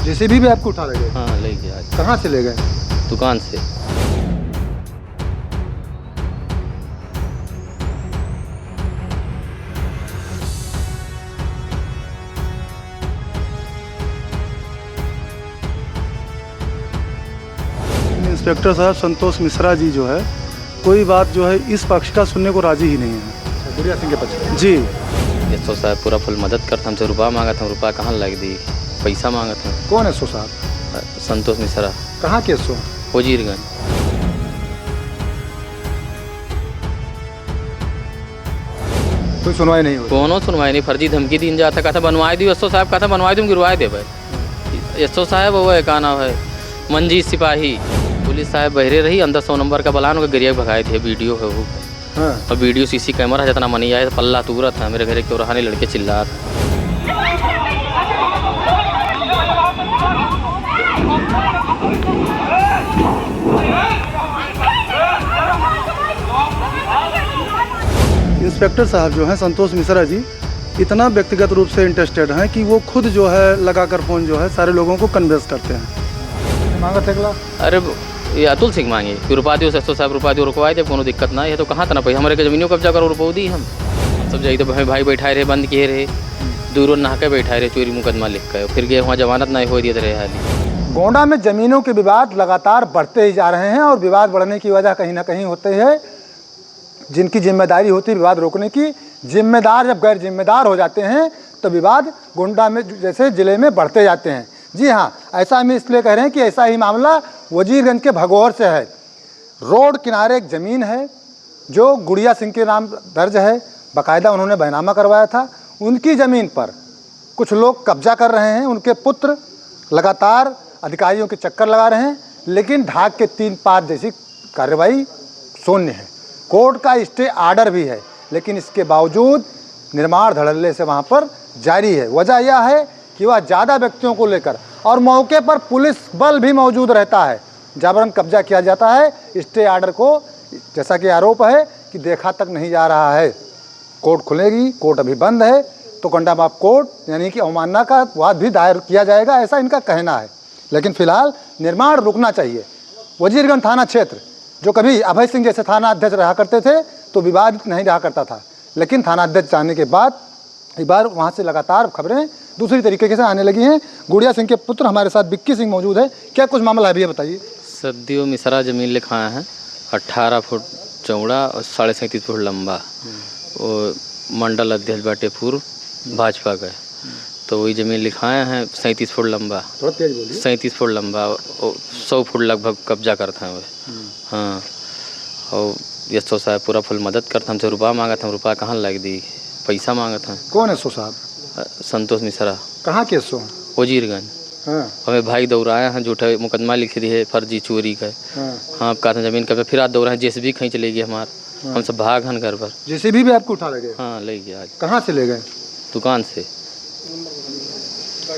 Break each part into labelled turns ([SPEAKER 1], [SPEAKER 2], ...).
[SPEAKER 1] JCB भी आपको उठा ले गए?
[SPEAKER 2] हाँ ले गया आज।
[SPEAKER 1] कहाँ से ले गए?
[SPEAKER 2] दुकान से।
[SPEAKER 3] इंस्पेक्टर साहब संतोष मिश्रा जी जो है कोई बात जो है इस पक्ष का सुनने को राजी ही नहीं है।
[SPEAKER 1] गुड़िया सिंह के पक्ष
[SPEAKER 3] जी
[SPEAKER 2] एसओ साहब पूरा फुल मदद करता, हमसे रुपया मांगा था, रुपया कहाँ लग दी, पैसा मांगा था।
[SPEAKER 1] कौन है सो साहब?
[SPEAKER 2] संतोष मिश्रा,
[SPEAKER 1] कहाँ के सो?
[SPEAKER 2] वजीरगंज।
[SPEAKER 1] कोई सुनवाई नहीं हुई?
[SPEAKER 2] कोनो सुनवाई नहीं, फर्जी धमकी दिन जाता, कहा था बनवाई दी। एसओ साहब कहा था बनवाई दूँ, गिरवाए दे भाई। एसओ साहब वो है का नाम है मंजीत सिपाही। पुलिस साहब बहरे रही, अंदर 100 नंबर का बलान होकर गिरिया भगाए थे। वीडियो है वो।
[SPEAKER 1] हाँ।
[SPEAKER 2] और वीडियो सीसी कैमरा जितना मनी आया पल्ला तूरा था। मेरे घर के रहाने लड़के चिल्ला था।
[SPEAKER 3] इंस्पेक्टर साहब जो हैं संतोष मिश्रा जी इतना व्यक्तिगत रूप से इंटरेस्टेड हैं कि वो खुद जो है लगाकर फ़ोन जो है सारे लोगों को कन्वेंस करते हैं।
[SPEAKER 1] मांगा थे?
[SPEAKER 2] अरे ये अतुल सिंह मांगे कि रुपा दियो, एसओ साहब रुपा दियो, रुकवाए दे, कोनो दिक्कत ना है। तो कहाँ था ना भाई, हमारे के जमीनों कब्जा करो, रुपो दी हम सब जाइए। तो भाई बैठाए रहे, बंद किए रहे, दूर नहा के बैठाए रहे, चोरी मुकदमा लिख के। फिर गए वहाँ जमानत नहीं हो दिए रहे हाली।
[SPEAKER 1] गोंडा में ज़मीनों के विवाद लगातार बढ़ते ही जा रहे हैं और विवाद बढ़ने की वजह कहीं ना कहीं होते है जिनकी जिम्मेदारी होती है विवाद रोकने की। जिम्मेदार जब गैर जिम्मेदार हो जाते हैं तो विवाद गोंडा में जैसे ज़िले में बढ़ते जाते हैं। जी हाँ, ऐसा हम इसलिए कह रहे हैं कि ऐसा ही मामला वजीरगंज के भगौर से है। रोड किनारे एक ज़मीन है जो गुड़िया सिंह के नाम दर्ज है, बाकायदा उन्होंने बैनामा करवाया था। उनकी ज़मीन पर कुछ लोग कब्जा कर रहे हैं, उनके पुत्र लगातार अधिकारियों के चक्कर लगा रहे हैं, लेकिन ढाक के 3 पार जैसी कार्रवाई शून्य है। कोर्ट का स्टे आर्डर भी है, लेकिन इसके बावजूद निर्माण धड़ल्ले से वहाँ पर जारी है। वजह यह है कि वह ज़्यादा व्यक्तियों को लेकर और मौके पर पुलिस बल भी मौजूद रहता है, जबरन कब्जा किया जाता है। स्टे आर्डर को जैसा कि आरोप है कि देखा तक नहीं जा रहा है। कोर्ट खुलेगी, कोर्ट अभी बंद है, तो कंटेम्प्ट कोर्ट यानी कि अवमानना का वाद भी दायर किया जाएगा, ऐसा इनका कहना है। लेकिन फिलहाल निर्माण रुकना चाहिए। वजीरगंज थाना क्षेत्र जो कभी अभय सिंह जैसे थाना अध्यक्ष रहा करते थे तो विवाद नहीं रहा करता था, लेकिन थाना अध्यक्ष जाने के बाद एक बार वहाँ से लगातार खबरें दूसरी तरीके से आने लगी हैं। गुड़िया सिंह के पुत्र हमारे साथ विक्की सिंह मौजूद है। क्या कुछ मामला है भैया बताइए?
[SPEAKER 2] सदियों मिश्रा जमीन लिखाया है, 18 फुट चौड़ा और 37.5 फुट लंबा। वो मंडल अध्यक्ष बाटेपुर भाजपा का, तो वही ज़मीन लिखाए हैं 37 फुट लंबा, 37 फुट लंबा, 100 फुट लगभग कब्जा करते हैं वो। हाँ, और एसओ साहब पूरा फुल मदद करता, हमसे रुपया मांगा था, रुपया कहाँ लग दी, पैसा मांगा था।
[SPEAKER 1] कौन है सो साहब?
[SPEAKER 2] संतोष मिश्रा।
[SPEAKER 1] कहाँ के सो?
[SPEAKER 2] वजीरगंज।
[SPEAKER 1] हाँ।
[SPEAKER 2] हमें भाई दौड़ाए हैं, झूठा मुकदमा लिख दिए फर्जी चोरी का। हाँ, कहा था जमीन कब्जा, फिर आज दौड़ाए, जेसीबी कहीं चले गई हमारे। हम सब भाग हन घर पर।
[SPEAKER 1] जेसीबी भी आपको उठा ले गए?
[SPEAKER 2] हाँ ले गया आज।
[SPEAKER 1] कहाँ से ले गए?
[SPEAKER 2] दुकान से।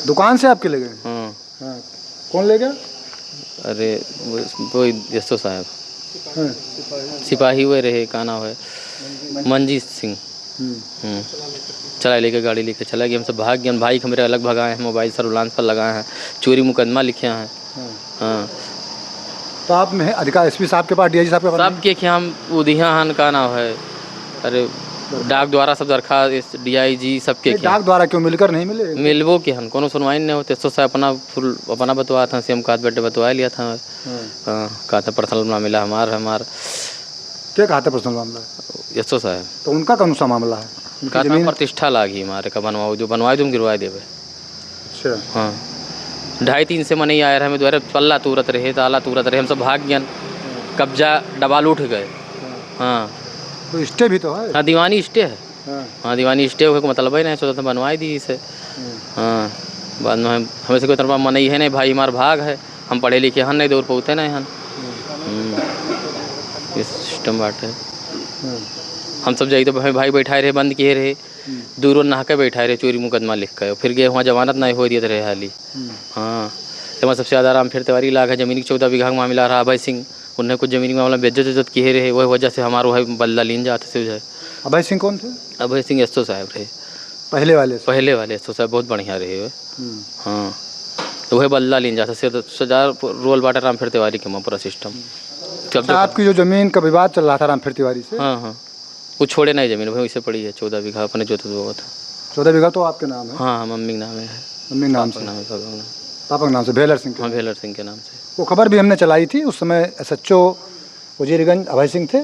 [SPEAKER 1] दुकान से आपके ले गए?
[SPEAKER 2] हाँ।
[SPEAKER 1] हाँ। कौन ले गया?
[SPEAKER 2] अरे वो एसओ साहब।
[SPEAKER 1] हाँ।
[SPEAKER 2] सिपाही हुए रहे, का नाम है मंजीत सिंह। चला लेके गाड़ी लेके चला गया, हम सब भाग गए। भाई मेरे अलग भगाए हैं, मोबाइल सर्विलांस पर लगाए हैं, चोरी मुकदमा लिखे हैं। हाँ।
[SPEAKER 1] तो आप में अधिकारी एसपी साहब के पास, डीआईजी साहब के पास?
[SPEAKER 2] सब के हम उदिया हन का नाम है। अरे डाक द्वारा सब दरखास्त डीआईजी सबके
[SPEAKER 1] डाक द्वारा क्यों मिलकर नहीं मिले?
[SPEAKER 2] मिलबो के हन, कोनो सुनवाई नहीं होते। एसओ साहब अपना बतवाया था, सीएम का बेटे बतवा लिया था। हाँ, कहा था पर्सनल मामला मिला हमार।
[SPEAKER 1] क्या कहा था पर्सनल मामला?
[SPEAKER 2] एसओ साहब।
[SPEAKER 1] तो उनका कौन सा मामला है?
[SPEAKER 2] कहा था प्रतिष्ठा लागी हमारे का, बनवाओ, जो बनवाए तुम गिरवाए देवे।
[SPEAKER 1] अच्छा।
[SPEAKER 2] हाँ, 2.5-3 से मन ही आया रहे, हमें द्वारा पल्ला तुरत रहे, ताला तुरत रहे, हम सब भाग गए, कब्जा डबाल उठ गए। हाँ,
[SPEAKER 1] तो स्टे भी तो है?
[SPEAKER 2] हाँ, दीवानी स्टे है। हाँ, दीवानी स्टे होगा, मतलब ही नहीं सोचा था बनवाई दी इसे। हाँ, बाद में हमें से कोई तरफ मन ही है नहीं, भाई हमारा भाग है, हम पढ़े लिखे हन नहीं, दौड़ पहुँचते नहीं हन। इस सिस्टम बात है। हम सब जाइए तो भाई बैठाए रहे, बंद किए रहे, दूर नहा के बैठाए रहे, चोरी मुकदमा लिख के। फिर गए वहाँ जमानत नहीं हो दिए रहे हाली। हाँ, तो सबसे ज़्यादा राम फिर तिवारी लाग है, ज़मीन की 14 बीघा का मामला रहा। अभय सिंह उन्हें कुछ ज़मीन मामला बेज्जत किए रहे, वही वजह से हमारा वही बदला लीन जाते से है।
[SPEAKER 1] अभय सिंह कौन थे?
[SPEAKER 2] अभय सिंह एसओ साहब रहे,
[SPEAKER 1] पहले वाले
[SPEAKER 2] एसओ साहब बहुत बढ़िया रहे। हाँ, तो वही बदला लीन जाता सजा रोल बाटा रामफेर तिवारी के पूरा सिस्टम।
[SPEAKER 1] आपकी जो ज़मीन का विवाद चल रहा था रामफेर तिवारी से,
[SPEAKER 2] हाँ हाँ, वो छोड़े नहीं ज़मीन भाई, वैसे पड़ी है 14 बीघा अपने जोत हुआ था।
[SPEAKER 1] 14 बीघा तो आपके नाम है?
[SPEAKER 2] हाँ हाँ, मम्मी के नाम है।
[SPEAKER 1] मम्मी के नाम से?
[SPEAKER 2] नाम है
[SPEAKER 1] पापा के नाम से, भेलर सिंह के?
[SPEAKER 2] हाँ, भेलर सिंह के नाम से।
[SPEAKER 1] वो खबर भी हमने चलाई थी उस समय, SHO वजीरगंज अभय सिंह थे।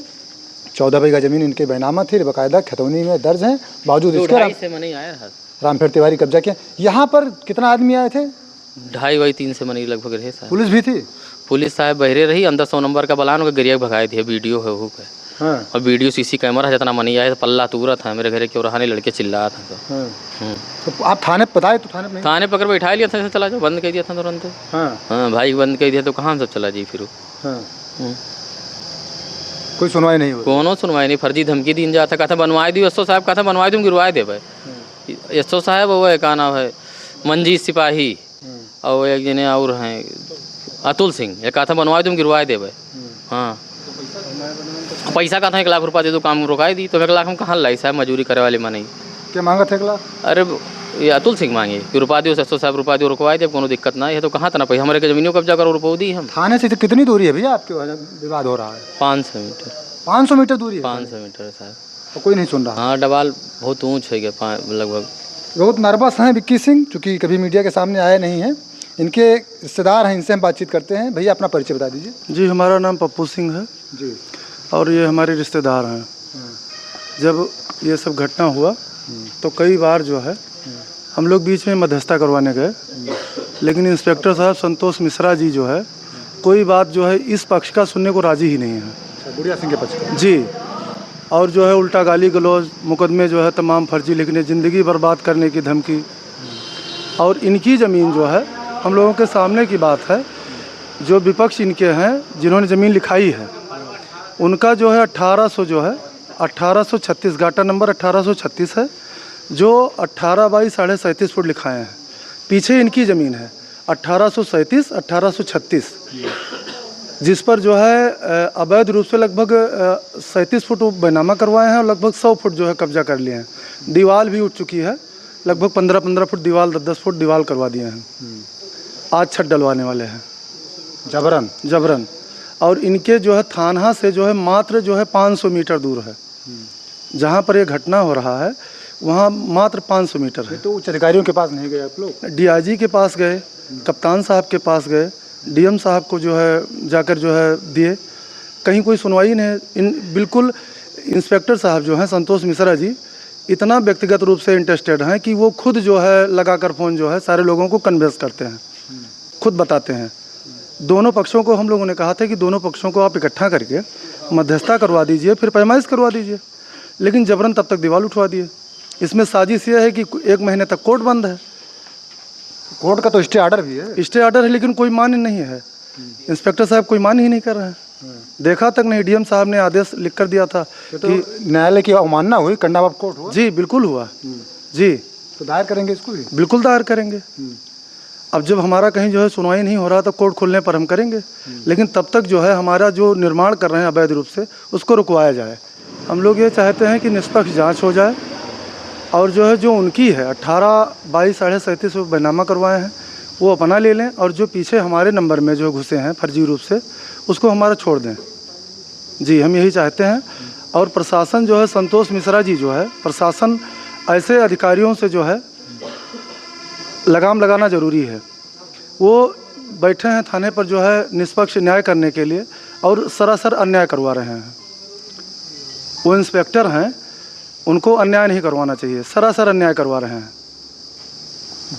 [SPEAKER 1] 14 बीघा ज़मीन इनके बैनामा थी, बाकायदा खतौनी में दर्ज हैं। बावजूद इसके
[SPEAKER 2] से मनी आया था,
[SPEAKER 1] रामफेर तिवारी कब्जा किया। यहाँ पर कितना आदमी आए थे?
[SPEAKER 2] 2.5-3 से मनी लगभग रहे साहब।
[SPEAKER 1] पुलिस भी थी?
[SPEAKER 2] पुलिस साहब बहरे रही, अंदर 100 नंबर का बलान के गिरिया भगाए थे, वीडियो है वो पे।
[SPEAKER 1] हाँ।
[SPEAKER 2] और वीडियो CC कैमरा है, जितना मनी आया तो पल्ला तूरा था मेरे घर के, और रहाने लड़के चिल्ला था तो।
[SPEAKER 1] हाँ। तो आप थाने बताए तो थाने में?
[SPEAKER 2] थाने पकड़ बैठा लिया था, चला जाओ, बंद कर दिया था तुरंत।
[SPEAKER 1] हाँ
[SPEAKER 2] हाँ, भाई बंद कर दिया तो कहाँ सब चला जी फिर।
[SPEAKER 1] हाँ। कोई सुनवाई नहीं हुई?
[SPEAKER 2] कोनो सुनवाई नहीं, फर्जी धमकी दिन जाता, कहता बनवा दियो SO साहब, कहता बनवा दूँ गिरवा दे भाई। SO साहब वो है, का नाम है मंजीत सिपाही, और एक जने और हैं अतुल सिंह, ये कहता बनवा दूँ गिरवा दे भाई। हाँ, पैसा कहता 1 लाख रुपया दे दो, काम रुकाई दी। तो 1 लाख हम कहाँ लाई साहब, मजूरी करे वाले माने।
[SPEAKER 1] क्या मांगा था 1 लाख?
[SPEAKER 2] अरे ये अतुल सिंह मांगे कि रुपा दियो, 700 साहब रुपा दियो, रुकवाई दे, कोनो दिक्कत ना है। तो कहाँ तना पैसा, हमारे के जमीनों कब्जा करो, रुपये दी हम।
[SPEAKER 1] थाने से कितनी दूरी है भैया आपके विवाद हो रहा है?
[SPEAKER 2] 500 मीटर।
[SPEAKER 1] 500 मीटर दूरी है?
[SPEAKER 2] 500 मीटर साहब।
[SPEAKER 1] तो कोई नहीं सुन रहा?
[SPEAKER 2] हाँ, डबाल बहुत ऊँच है लगभग।
[SPEAKER 1] बहुत नर्वस हैं विक्की सिंह, चूँकि कभी मीडिया के सामने आए नहीं हैं। इनके रिश्तेदार हैं, इनसे हम बातचीत करते हैं। भैया अपना परिचय बता दीजिए।
[SPEAKER 3] जी, हमारा नाम पप्पू सिंह है
[SPEAKER 1] जी,
[SPEAKER 3] और ये हमारे रिश्तेदार हैं। जब ये सब घटना हुआ तो कई बार जो है हम लोग बीच में मध्यस्थता करवाने गए, लेकिन इंस्पेक्टर साहब संतोष मिश्रा जी जो है कोई बात जो है इस पक्ष का सुनने को राजी ही नहीं है।
[SPEAKER 1] गुड़िया सिंह के पक्ष का? जी।
[SPEAKER 3] और जो है उल्टा गाली गलौज, मुकदमे जो है तमाम फर्जी लिखने, ज़िंदगी बर्बाद करने की धमकी। और इनकी ज़मीन जो है हम लोगों के सामने की बात है, जो विपक्ष इनके हैं जिन्होंने ज़मीन लिखाई है, उनका जो है 1800 जो है 1836 गाटा नंबर 1836 है, जो 18 बाई 37.5 फुट लिखाए हैं। पीछे इनकी ज़मीन है 1837 1836, जिस पर जो है अवैध रूप से लगभग 37 फुट बैनामा करवाए हैं और लगभग 100 फुट जो है कब्जा कर लिए हैं। दीवार भी उठ चुकी है, लगभग 15-15 फुट दीवार, 10-10 फुट दीवार करवा दिए हैं। आज छत डलवाने वाले हैं जबरन। और इनके जो है थाना से जो है मात्र जो है 500 मीटर दूर है। जहाँ पर ये घटना हो रहा है वहाँ मात्र 500 मीटर है।
[SPEAKER 1] तो उच्च अधिकारियों के पास नहीं गए आप लोग?
[SPEAKER 3] DIG के पास गए, कप्तान साहब के पास गए, DM साहब को जो है जाकर जो है दिए, कहीं कोई सुनवाई नहीं। बिल्कुल इंस्पेक्टर साहब जो हैं संतोष मिश्रा जी इतना व्यक्तिगत रूप से इंटरेस्टेड हैं कि वो खुद जो है लगाकर फ़ोन जो है सारे लोगों को कन्विंस करते हैं, खुद बताते हैं। दोनों पक्षों को हम लोगों ने कहा था कि दोनों पक्षों को आप इकट्ठा करके मध्यस्थता करवा दीजिए, फिर पैमाइश करवा दीजिए, लेकिन जबरन तब तक दीवार उठवा दिए। इसमें साजिश यह है कि 1 महीने तक कोर्ट बंद है।
[SPEAKER 1] कोर्ट का तो स्टे ऑर्डर भी है?
[SPEAKER 3] स्टे ऑर्डर है, लेकिन कोई मान नहीं है। इंस्पेक्टर साहब कोई मान ही नहीं कर रहे हैं, देखा तक नहीं। DM साहब ने आदेश लिख कर दिया था
[SPEAKER 1] तो कि न्यायालय की अवमानना हुई, कंडा ऑफ कोर्ट हुआ?
[SPEAKER 3] जी बिल्कुल हुआ जी।
[SPEAKER 1] तो दायर करेंगे इसको भी?
[SPEAKER 3] बिल्कुल दायर करेंगे। अब जब हमारा कहीं जो है सुनवाई नहीं हो रहा तो कोर्ट खोलने पर हम करेंगे, लेकिन तब तक जो है हमारा जो निर्माण कर रहे हैं अवैध रूप से उसको रुकवाया जाए। हम लोग ये चाहते हैं कि निष्पक्ष जांच हो जाए और जो है जो उनकी है 18 बाई 37.5 बैनामा करवाए हैं वो अपना ले लें, और जो पीछे हमारे नंबर में जो घुसे हैं फर्जी रूप से उसको हमारा छोड़ दें। जी, हम यही चाहते हैं। और प्रशासन जो है संतोष मिश्रा जी जो है, प्रशासन ऐसे अधिकारियों से जो है लगाम लगाना ज़रूरी है। वो बैठे हैं थाने पर जो है निष्पक्ष न्याय करने के लिए और सरासर अन्याय करवा रहे हैं। वो इंस्पेक्टर हैं, उनको अन्याय नहीं करवाना चाहिए, सरासर अन्याय करवा रहे हैं।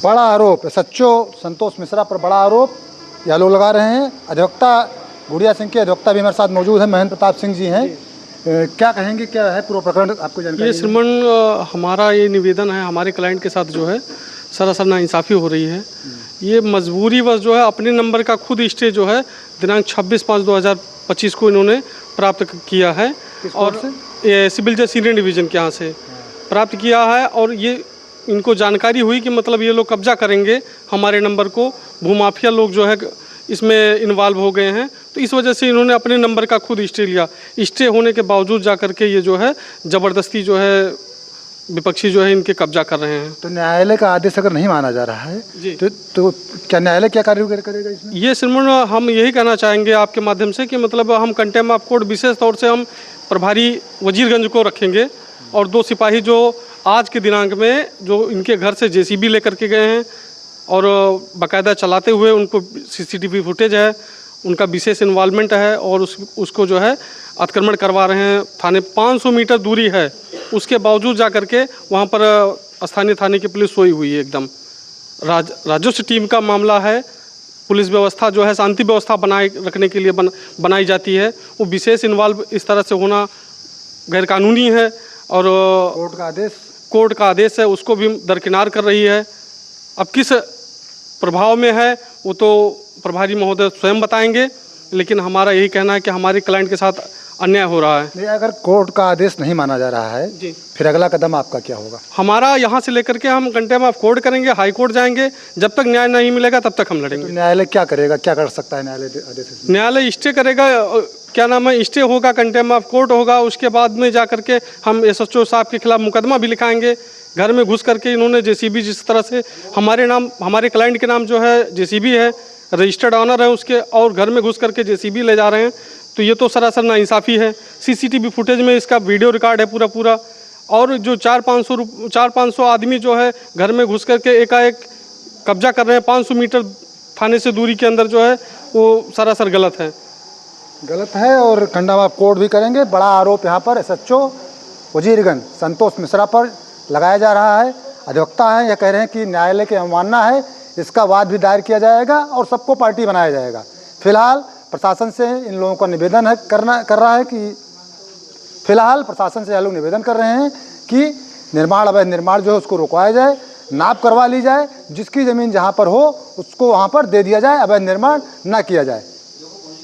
[SPEAKER 1] बड़ा आरोप SHO संतोष मिश्रा पर, बड़ा आरोप यह लोग लगा रहे हैं। अधिवक्ता गुड़िया सिंह के अधिवक्ता भी हमारे साथ मौजूद हैं, महेंद्र प्रताप सिंह जी हैं। क्या कहेंगे, क्या है पूरा प्रकरण, आपको जानकारी?
[SPEAKER 4] ये श्रीमान हमारा ये निवेदन है, हमारे क्लाइंट के साथ जो है सरासर नाइंसाफ़ी हो रही है। ये मजबूरी बस जो है अपने नंबर का खुद स्टे जो है दिनांक 26/5/2025 को इन्होंने प्राप्त किया है, और ये सिविल जज सीनियर डिवीज़न के यहाँ से प्राप्त किया है। और ये इनको जानकारी हुई कि मतलब ये लोग कब्जा करेंगे हमारे नंबर को, भूमाफिया लोग जो है इसमें इन्वॉल्व हो गए हैं, तो इस वजह से इन्होंने अपने नंबर का खुद स्टे लिया। स्टे होने के बावजूद जा कर के ये जो है ज़बरदस्ती जो है विपक्षी जो है इनके कब्जा कर रहे हैं।
[SPEAKER 1] तो न्यायालय का आदेश अगर नहीं माना जा रहा है
[SPEAKER 4] जी।
[SPEAKER 1] तो क्या न्यायालय क्या कार्रवाई करेगा इसमें?
[SPEAKER 4] ये श्रीमान हम यही कहना चाहेंगे आपके माध्यम से कि मतलब हम कंटेम्प्ट ऑफ कोर्ट विशेष तौर से हम प्रभारी वजीरगंज को रखेंगे और 2 सिपाही जो आज के दिनांक में जो इनके घर से जेसीबी लेकर के गए हैं और बाकायदा चलाते हुए उनको सीसीटीवी फुटेज है, उनका विशेष इन्वॉल्वमेंट है और उसको जो है अतिक्रमण करवा रहे हैं। थाने 500 मीटर दूरी है, उसके बावजूद जा कर के वहाँ पर स्थानीय थाने की पुलिस सोई हुई है एकदम। राजस्व टीम का मामला है, पुलिस व्यवस्था जो है शांति व्यवस्था बनाए रखने के लिए बनाई जाती है, वो विशेष इन्वॉल्व इस तरह से होना गैरकानूनी है और कोर्ट का आदेश है उसको भी दरकिनार कर रही है। अब किस प्रभाव में है वो तो प्रभारी महोदय स्वयं बताएंगे, लेकिन हमारा यही कहना है कि हमारे क्लाइंट के साथ अन्याय हो रहा है।
[SPEAKER 1] नहीं, अगर कोर्ट का आदेश नहीं माना जा रहा है
[SPEAKER 4] जी,
[SPEAKER 1] फिर अगला कदम आपका क्या होगा?
[SPEAKER 4] हमारा यहाँ से लेकर के हम कंटेम्प्ट ऑफ कोर्ट करेंगे, हाई कोर्ट जाएंगे, जब तक न्याय नहीं मिलेगा तब तक हम लड़ेंगे।
[SPEAKER 1] तो न्यायालय क्या करेगा, क्या कर सकता है न्यायालय आदेश?
[SPEAKER 4] न्यायालय स्टे करेगा, क्या नाम है, स्टे होगा, कंटेम्प्ट ऑफ कोर्ट होगा, उसके बाद में जा करके हम एसएचओ साहब के खिलाफ मुकदमा भी लिखाएंगे। घर में घुस करके इन्होंने जेसीबी, जिस तरह से हमारे क्लाइंट के नाम जो है जेसीबी है, रजिस्टर्ड ऑनर है उसके, और घर में घुस करके जेसीबी ले जा रहे हैं, तो ये तो सरासर नाइंसाफ़ी है। सीसीटीवी फुटेज में इसका वीडियो रिकॉर्ड है पूरा। और जो 400-500 आदमी जो है घर में घुस करके एकाएक कब्जा कर रहे हैं 500 मीटर थाने से दूरी के अंदर, जो है वो सरासर गलत है और
[SPEAKER 1] कंटेम्प्ट ऑफ कोर्ट भी करेंगे। बड़ा आरोप यहाँ पर एसएचओ वजीरगंज संतोष मिश्रा पर लगाया जा रहा है। अधिवक्ता हैं, यह कह रहे हैं कि न्यायालय की अवमानना है, इसका वाद भी दायर किया जाएगा और सबको पार्टी बनाया जाएगा। फिलहाल प्रशासन से इन लोगों का निवेदन है प्रशासन से यह लोग निवेदन कर रहे हैं कि अवैध निर्माण जो है उसको रुकवाया जाए, नाप करवा ली जाए, जिसकी ज़मीन जहाँ पर हो उसको वहाँ पर दे दिया जाए, अवैध निर्माण ना किया जाए।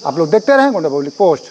[SPEAKER 1] आप लोग देखते रहें गोंडा पब्लिक पोस्ट।